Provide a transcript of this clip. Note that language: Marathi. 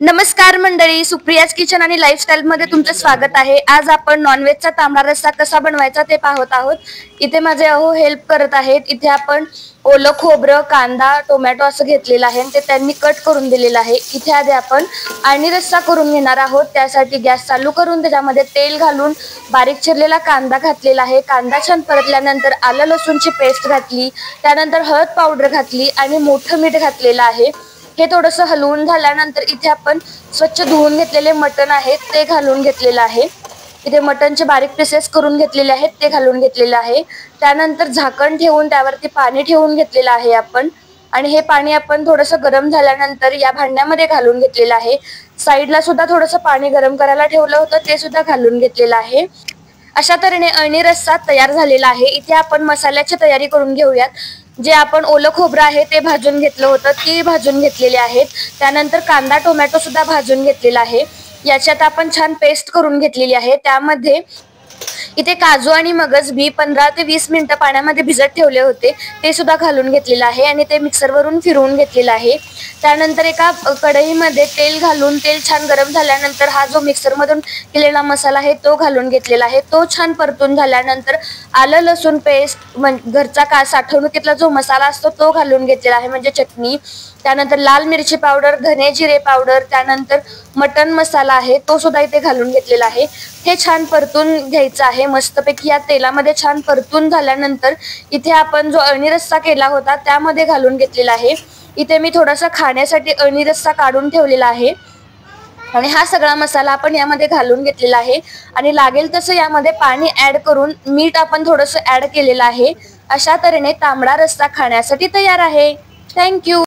नमस्कार मंडळी, सुप्रियाज किचन आणि लाईफस्टाईल मध्ये तुमचं स्वागत आहे। आज आपण नॉनव्हेजचा तांबडा रस्सा कसा बनवायचा ते पाहत आहोत। इथे माझे अहो हेल्प करत आहेत। इथे आपण ओलं खोबरं, कांदा, टोमॅटो असं घेतलेलं आहे आणि ते त्यांनी कट करून दिलेलं आहे। इथे आधी आपण आणि रस्सा करून घेणार आहोत। त्यासाठी गॅस चालू करून त्याच्यामध्ये तेल घालून बारीक चिरलेला कांदा घातलेला आहे। कांदा छान परतल्यानंतर आलं लसूणची पेस्ट घातली, त्यानंतर हळद पावडर घातली आणि मोठं मीठ घातलेलं आहे। हे थोडंसं हलवून झाल्यानंतर इथे आपण स्वच्छ धुवून घेतलेले मटण आहे ते घालून घेतलेलं आहे। इथे मटणचे बारीक पीसेस करून घेतलेले आहेत ते घालून घेतलेलं आहे। त्यानंतर झाकण ठेवून त्यावरती पाणी ठेवून घेतलेलं आहे आपण, आणि हे पाणी आपण थोडंसं गरम झाल्यानंतर या भांड्यामध्ये घालून घेतलेलं आहे। साईडला सुद्धा थोडंसं पाणी गरम करायला ठेवलं होतं ते सुद्धा घालून घेतलेलं आहे। अशा तऱ्हेने अळणी रस्सा तयार झालेला आहे। इथे आपण मसाल्याची तयारी करून घेऊयात। जे आपण ओलं खोबरं आहे ते भाजून घेतलं होतं, ती भाजून घेतलेले आहेत। त्यानंतर कांदा टोमॅटो सुद्धा भाजून घेतलेला आहे। याच्यात आपण छान पेस्ट करून घेतलेली आहे। त्यामध्ये इथे काजू आणि मगज बी 15 ते 20 मिनिटं पाण्यामध्ये भिजत ठेवले होते ते सुद्धा घालून घेतलेलं आहे आणि ते मिक्सरवरून फिरवून घेतलेलं आहे। त्यानंतर एका कढईमध्ये तेल घालून तेल छान गरम झाल्यानंतर हा जो मिक्सरमधून केलेला मसाला आहे तो घालून घेतलेला आहे। तो छान परतून झाल्यानंतर आलं लसूण पेस्ट, घरचा साठवणुकीतला जो मसाला असतो तो घालून घेतलेला आहे, म्हणजे चटणी। त्यानंतर लाल मिरची पावडर, धने जिरे पावडर, त्यानंतर मटन मसाला आहे तो सुद्धा इथे घालून घेतलेला आहे। हे छान परतून घ्यायचं आहे मस्तपैकी। या तेलामध्ये छान परतून झाल्यानंतर इथे आपण जो अळणी रस्सा केला होता त्यामध्ये घालून घेतलेला आहे। इथे मी थोडासा खाण्यासाठी अळणी रस्सा काढून ठेवलेला आहे आणि हा सगळा मसाला आपण यामध्ये घालून घेतलेला आहे आणि लागेल तसं यामध्ये पाणी ऍड करून मीठ आपण थोडंसं ऍड केलेलं आहे। अशा तऱ्हेने तांबडा रस्सा खाण्यासाठी तयार आहे। थँक्यू।